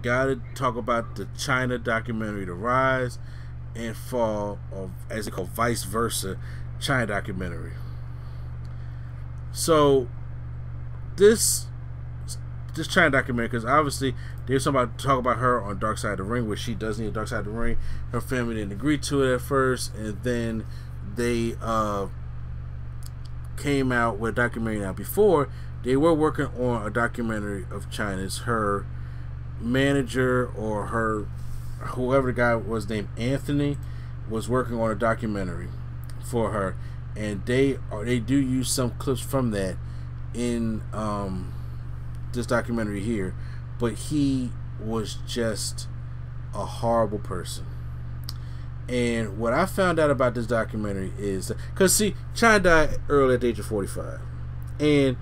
gotta talk about the Chyna documentary, The Rise and Fall of, as they call, Vice Versa, Chyna documentary. So this Chyna documentary, because obviously they were talk about her on Dark Side of the Ring, where she does need a Dark Side of the Ring. Her family didn't agree to it at first, and then they came out with a documentary. Now, before, they were working on a documentary of Chyna's. Her manager, or her, whoever the guy was named Anthony, was working on a documentary for her, and they do use some clips from that in this documentary here. But he was just a horrible person. And what I found out about this documentary is, because see, Chyna died early at the age of 45, and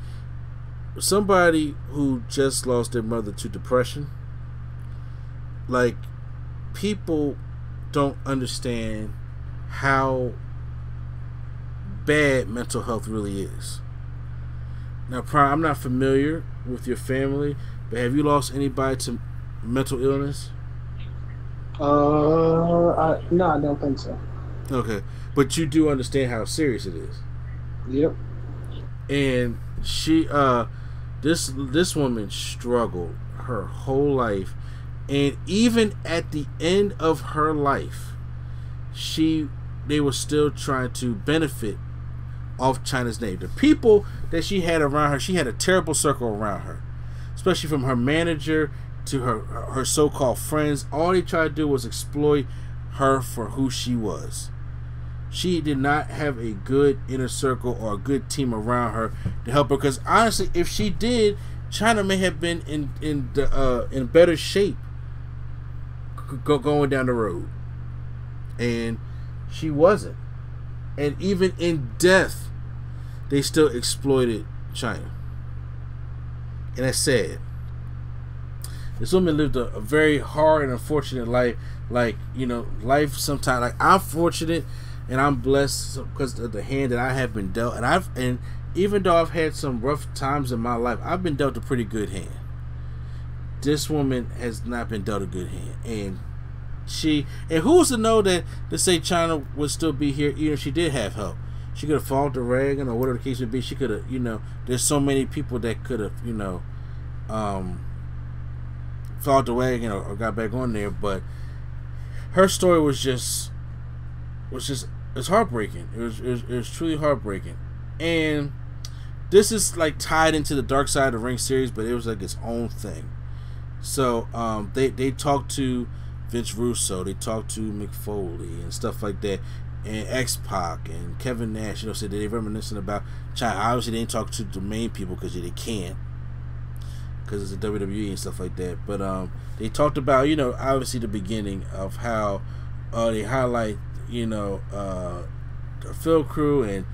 somebody who just lost their mother to depression, like, people don't understand how bad mental health really is. Now, I'm not familiar with your family, but have you lost anybody to mental illness? No, I don't think so. Okay, but you do understand how serious it is. Yep. And she, this woman struggled her whole life, and even at the end of her life, they were still trying to benefit off Chyna's name. The people that she had around her, she had a terrible circle around her, especially from her manager to her so-called friends. All they tried to do was exploit her for who she was. She did not have a good inner circle or a good team around her to help her, because honestly, if she did, Chyna may have been in better shape going down the road, and she wasn't. And even in death, they still exploited Chyna, and that's sad. This woman lived a very hard and unfortunate life. Like, you know, life sometimes, like, I'm fortunate and I'm blessed because of the hand that I have been dealt, and even though I've had some rough times in my life, I've been dealt a pretty good hand. This woman has not been dealt a good hand, and who's to know that, to say Chyna would still be here even if she did have help? She could have fought the Reagan or whatever the case would be. She could have, you know, there's so many people that could have, you know, fought the wagon or got back on there. But her story was just it's heartbreaking. It was truly heartbreaking. And this is like tied into the Dark Side of the Ring series, but it was like its own thing. So they talked to Vince Russo, they talked to Mick Foley and stuff like that, and X-Pac and Kevin Nash, you know, said that they reminiscing about Chyna. Obviously they didn't talk to the main people because they can't, because it's the WWE and stuff like that. But they talked about, you know, obviously the beginning of how they highlight, you know, the Phil crew, and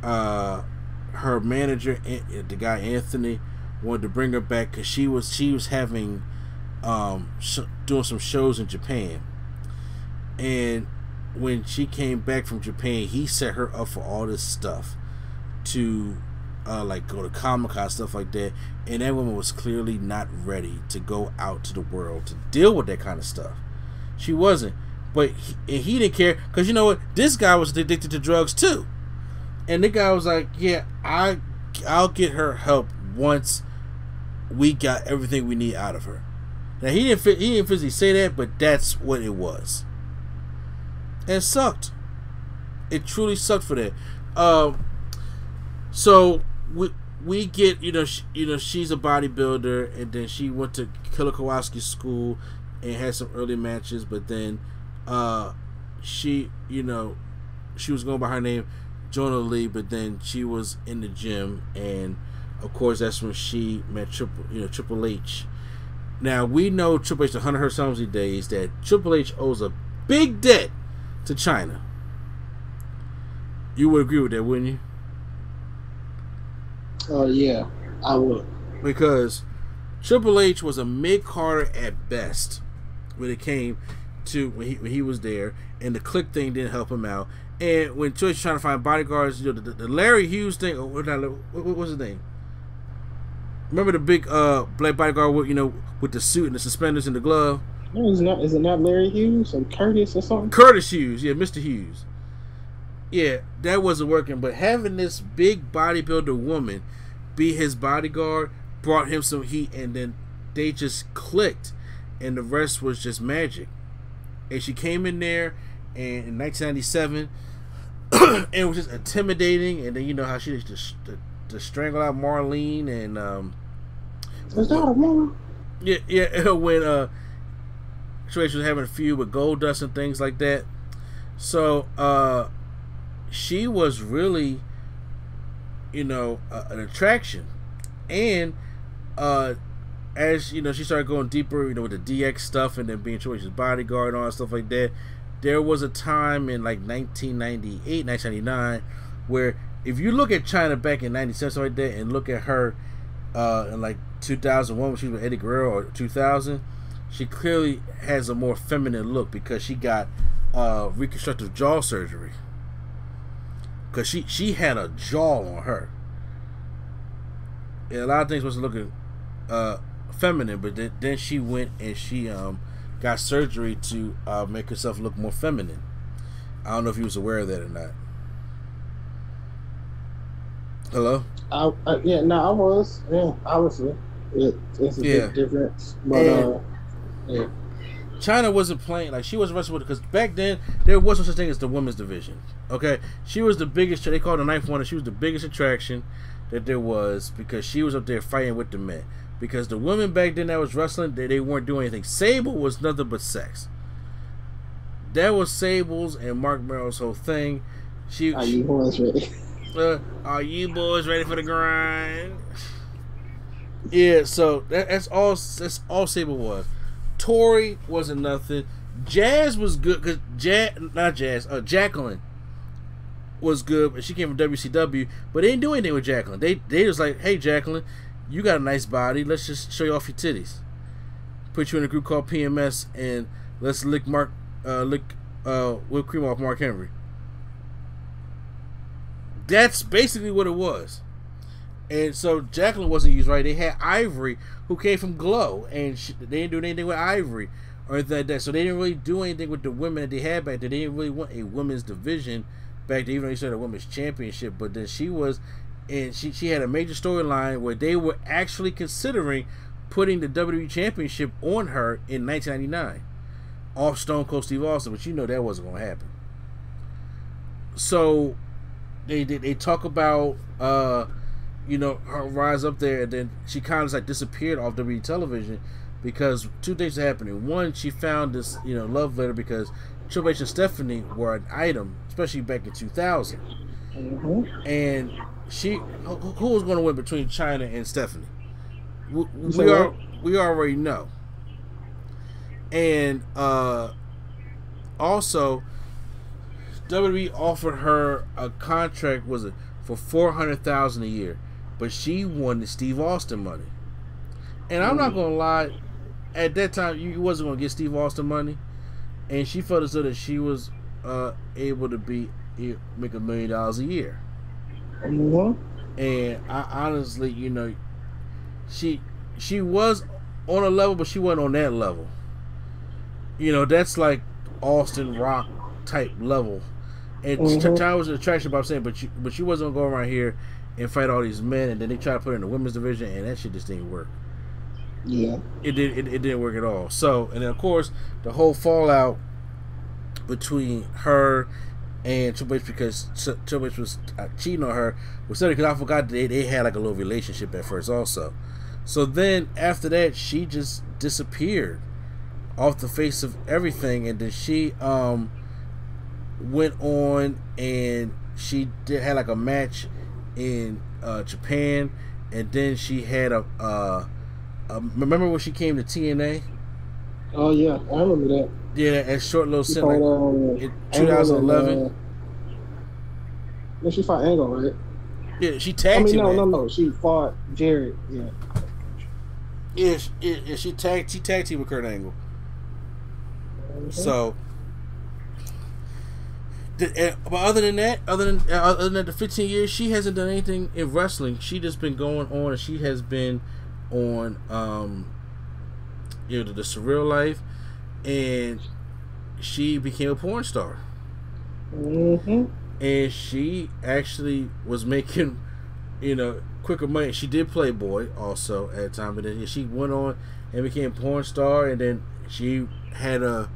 her manager, the guy Anthony, wanted to bring her back because she was having doing some shows in Japan, and when she came back from Japan, he set her up for all this stuff to like go to Comic-Con, stuff like that, and that woman was clearly not ready to go out to the world to deal with that kind of stuff. She wasn't. But he didn't care, because you know what, this guy was addicted to drugs too, and the guy was like, yeah, I'll get her help once we got everything we need out of her. Now he didn't physically say that, but that's what it was, and it sucked. It truly sucked for that. So we get, you know, she's a bodybuilder, and then she went to Killer Kowalski's school and had some early matches, but then she was going by her name Jonah Lee, but then she was in the gym, and of course that's when she met Triple H. Now we know Triple H, the Hunter Hearst Helmsley days, that Triple H owes a big debt to Chyna. You would agree with that, wouldn't you? Oh yeah, I would. Because Triple H was a mid-carder at best when it came to when he was there, and the click thing didn't help him out. And when Triple H was trying to find bodyguards, you know, the Larry Hughes thing, or what was his name? Remember the big black bodyguard with with the suit and the suspenders and the glove? No, is it not Larry Hughes or Curtis or something? Curtis Hughes, yeah, Mr. Hughes. Yeah, that wasn't working, but having this big bodybuilder woman be his bodyguard brought him some heat, and then they just clicked, and the rest was just magic. And she came in there and in 1997 and it was just intimidating, and then you know how she just to strangle out Marlene and Was that a woman? yeah when she was having a feud with Goldust and things like that. So she was really an attraction, and as she started going deeper with the DX stuff and then being Triple H's bodyguard and all that stuff like that. There was a time in like 1998, 1999 where if you look at Chyna back in 97 stuff like that and look at her in like 2001 when she was with Eddie Guerrero, or 2000, she clearly has a more feminine look because she got reconstructive jaw surgery, because she had a jaw on her, and a lot of things was looking feminine, but then she went and she got surgery to make herself look more feminine. I don't know if you was aware of that or not. Hello? I was. Yeah, obviously. It's a big difference. But, yeah. Chyna wasn't playing, like, she wasn't wrestling with, because back then, there was no such thing as the women's division. Okay? She was the biggest, they called her the ninth wonder, she was the biggest attraction that there was, because she was up there fighting with the men. Because the women back then that was wrestling, they weren't doing anything. Sable was nothing but sex. That was Sable's and Mark Merrill's whole thing. Are you boys ready? Are you boys ready for the grind? Yeah, so that's all Sable was. Tori wasn't nothing. Jazz was good, because Jacqueline was good, but she came from WCW, but they didn't do anything with Jacqueline. They was like, hey Jacqueline, you got a nice body, let's just show you off your titties. Put you in a group called PMS and let's lick whipped cream off Mark Henry. That's basically what it was. And so Jacqueline wasn't used right. They had Ivory, who came from Glow, and they didn't do anything with Ivory or anything like that. So they didn't really do anything with the women that they had back then. They didn't really want a women's division back then, even though they started a women's championship. But then she was, and she had a major storyline where they were actually considering putting the WWE Championship on her in 1999 off Stone Cold Steve Austin, but that wasn't going to happen. So they talk about her rise up there, and then she kind of like disappeared off WWE television because two things are happening. One, she found this love letter because Triple H and Stephanie were an item, especially back in 2000. Mm-hmm. And who was going to win between Chyna and Stephanie? We already know. And also WWE offered her a contract, for $400,000 a year, but she wanted Steve Austin money. And I'm not gonna lie, at that time you wasn't gonna get Steve Austin money, and she felt as though that she was able to make $1 million a year. Mm-hmm. And I honestly, she was on a level, but she wasn't on that level. That's like Austin Rock type level. And Chyna was an attraction, but I'm saying, but she wasn't gonna go around here and fight all these men, and then they tried to put her in the women's division, and that shit just didn't work. Yeah, it didn't work at all. So, and then of course the whole fallout between her and Triple H, because Triple H was cheating on her, was because I forgot they had like a little relationship at first also. So then after that, she just disappeared off the face of everything, and then she went on and she had like a match in Japan, and then she had remember when she came to TNA? Oh yeah, I remember that. Yeah, at short little stint in 2011. She fought Angle, right? Yeah, she tagged him. No. She fought Jared. Yeah. Yeah, she tagged team with Kurt Angle. Mm-hmm. So But other than that, other than the 15 years, she hasn't done anything in wrestling. She just been going on, and she has been on, the Surreal Life, and she became a porn star. Mm-hmm. And she actually was making, quicker money. She did Playboy also at the time, but then she went on and became a porn star, and then she had a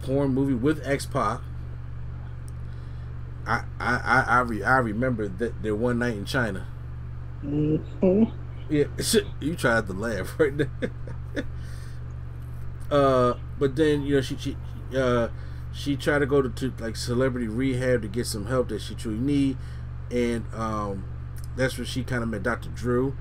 porn movie with X-Pac. I remember that there one night in Chyna. Mm-hmm. Yeah, you tried to laugh right there. But then she tried to go to like celebrity rehab to get some help that she truly need, and that's where she kind of met Dr. Drew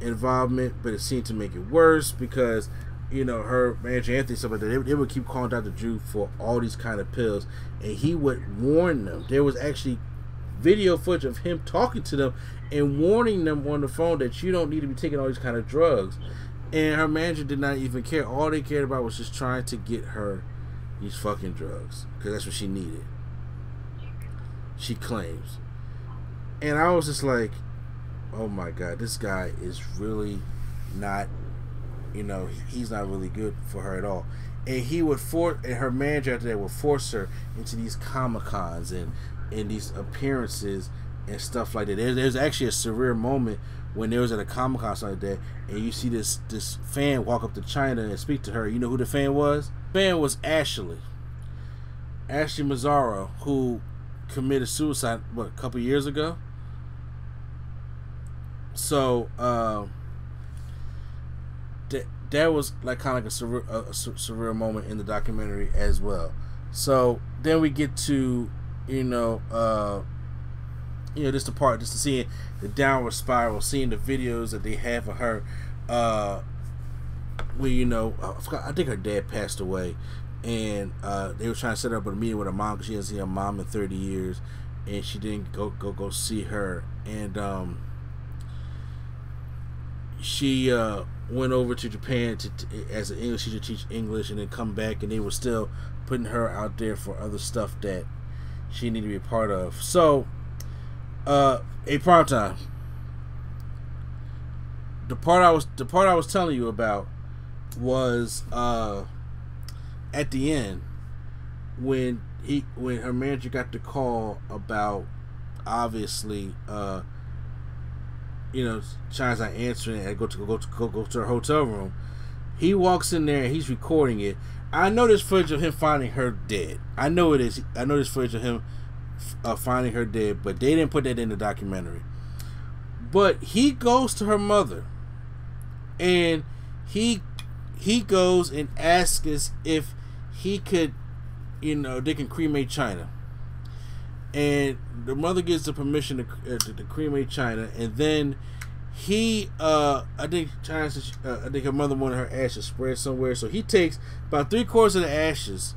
involvement, but it seemed to make it worse because her manager Anthony, stuff like that, they would keep calling Dr. Drew for all these kind of pills, and he would warn them. There was actually video footage of him talking to them and warning them on the phone that you don't need to be taking all these kind of drugs. And her manager did not even care. All they cared about was just trying to get her these fucking drugs because that's what she needed, she claims. And I was just like, oh my god, this guy is really not, he's not really good for her at all. And he would and her manager after that would force her into these Comic-Cons and these appearances and stuff like that. There's actually a surreal moment when they was at a Comic-Con like that, and you see this fan walk up to Chyna and speak to her. You know who the fan was? The fan was Ashley Mazzaro, who committed suicide a couple years ago. So that was like kind of like a surreal moment in the documentary as well. So then we get to just the part, just to see the downward spiral, seeing the videos that they have of her, where I think her dad passed away, and they were trying to set up a meeting with her mom because she hasn't seen her mom in 30 years, and she didn't go see her, and she went over to Japan as an English teacher, teach English, and then come back, and they were still putting her out there for other stuff that she needed to be a part of. So a prime time. The part I was telling you about was at the end when her manager got the call about, obviously, Chyna's not answering and go to her hotel room. He walks in there and he's recording it. I know there's footage of him finding her dead. I know it is. I know there's footage of him finding her dead, but they didn't put that in the documentary. But he goes to her mother, and he goes and asks if he could, they can cremate Chyna. And the mother gives the permission to cremate Chyna, and then I think her mother wanted her ashes spread somewhere, so he takes about 3/4 of the ashes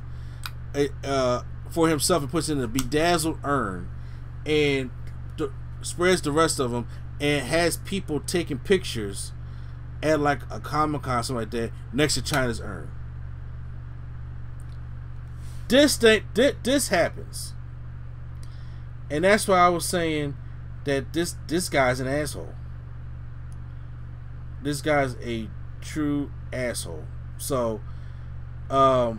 for himself and puts it in a bedazzled urn, and spreads the rest of them, and has people taking pictures at like a Comic-Con, something like that, next to Chyna's urn. This happens. And that's why I was saying that this guy's an asshole. This guy's a true asshole. So, like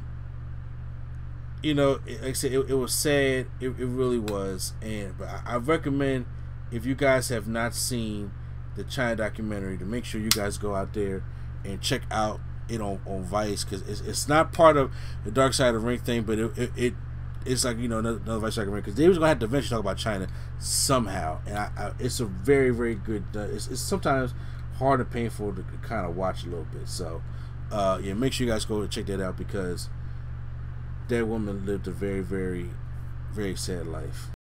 I said, it was sad. It really was. But I recommend, if you guys have not seen the Chyna documentary, to make sure you guys go out there and check out it on Vice, because it's not part of the Dark Side of the Ring thing, but it's like, another Vice documentary, because they was gonna have to eventually talk about Chyna somehow, and it's a very, very good. It's sometimes hard and painful to kind of watch a little bit. So, make sure you guys go and check that out, because that woman lived a very, very, very sad life.